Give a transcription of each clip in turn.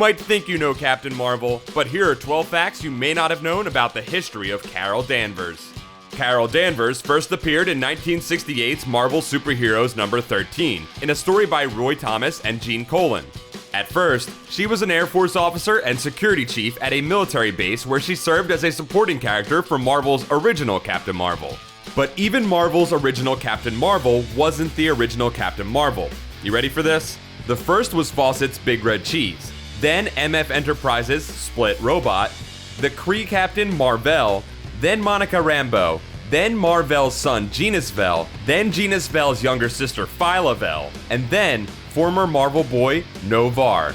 might think you know Captain Marvel, but here are 12 facts you may not have known about the history of Carol Danvers. Carol Danvers first appeared in 1968's Marvel Superheroes number 13 in a story by Roy Thomas and Gene Colan. At first, she was an Air Force officer and security chief at a military base where she served as a supporting character for Marvel's original Captain Marvel. But even Marvel's original Captain Marvel wasn't the original Captain Marvel. You ready for this? The first was Fawcett's Big Red Cheese, then MF Enterprises' Split Robot, the Kree Captain Mar-Vell, then Monica Rambeau, then Mar-Vell's son Genis Vell, then Genis Vell's younger sister Phyla Vell, and then former Marvel boy No-Varr.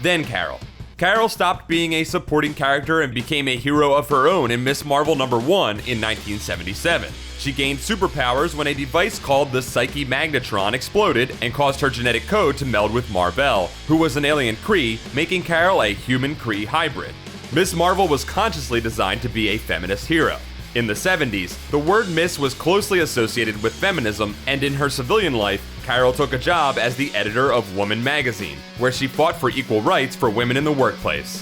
Then Carol. Carol stopped being a supporting character and became a hero of her own in Ms. Marvel number 1 in 1977. She gained superpowers when a device called the Psyche Magnetron exploded and caused her genetic code to meld with Mar-Vell, who was an alien Kree, making Carol a human-Kree hybrid. Ms. Marvel was consciously designed to be a feminist hero. In the 70s, the word Miss was closely associated with feminism, and in her civilian life, Carol took a job as the editor of Woman magazine, where she fought for equal rights for women in the workplace.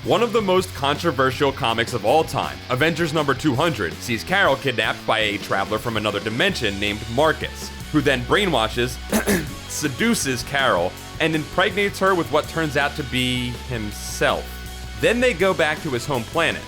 One of the most controversial comics of all time, Avengers number 200, sees Carol kidnapped by a traveler from another dimension named Marcus, who then brainwashes, seduces Carol, and impregnates her with what turns out to be himself. Then they go back to his home planet.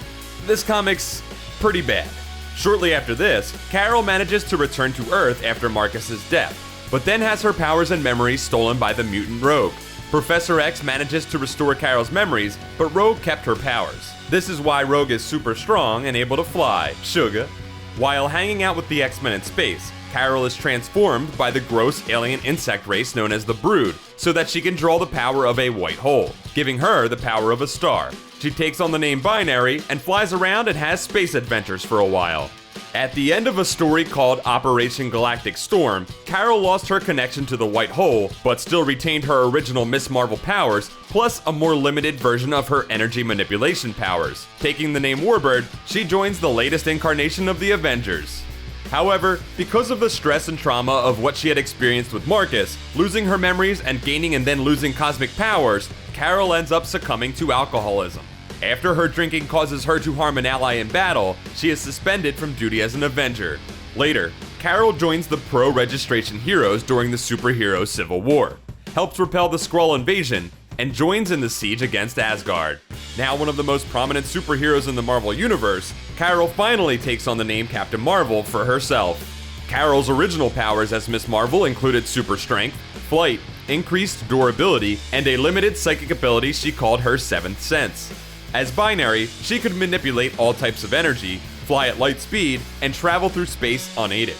This comic's pretty bad. Shortly after this, Carol manages to return to Earth after Marcus's death, but then has her powers and memories stolen by the mutant Rogue. Professor X manages to restore Carol's memories, but Rogue kept her powers. This is why Rogue is super strong and able to fly, sugar. While hanging out with the X-Men in space, Carol is transformed by the gross alien insect race known as the Brood, so that she can draw the power of a white hole, giving her the power of a star. She takes on the name Binary and flies around and has space adventures for a while. At the end of a story called Operation Galactic Storm, Carol lost her connection to the white hole, but still retained her original Ms. Marvel powers, plus a more limited version of her energy manipulation powers. Taking the name Warbird, she joins the latest incarnation of the Avengers. However, because of the stress and trauma of what she had experienced with Marcus, losing her memories and gaining and then losing cosmic powers, Carol ends up succumbing to alcoholism. After her drinking causes her to harm an ally in battle, she is suspended from duty as an Avenger. Later, Carol joins the pro-registration heroes during the superhero Civil War, helps repel the Skrull invasion, and joins in the siege against Asgard. Now one of the most prominent superheroes in the Marvel Universe, Carol finally takes on the name Captain Marvel for herself. Carol's original powers as Ms. Marvel included super strength, flight, increased durability, and a limited psychic ability she called her Seventh Sense. As Binary, she could manipulate all types of energy, fly at light speed, and travel through space unaided.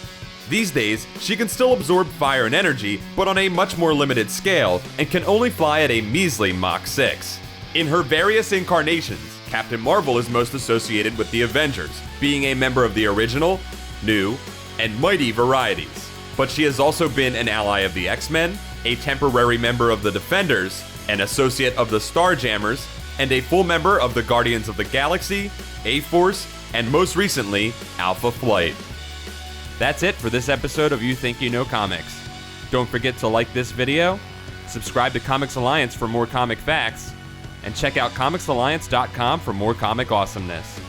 These days, she can still absorb fire and energy, but on a much more limited scale, and can only fly at a measly Mach 6. In her various incarnations, Captain Marvel is most associated with the Avengers, being a member of the original, new, and mighty varieties. But she has also been an ally of the X-Men, a temporary member of the Defenders, an associate of the Starjammers, and a full member of the Guardians of the Galaxy, A-Force, and most recently, Alpha Flight. That's it for this episode of You Think You Know Comics. Don't forget to like this video, subscribe to Comics Alliance for more comic facts, and check out comicsalliance.com for more comic awesomeness.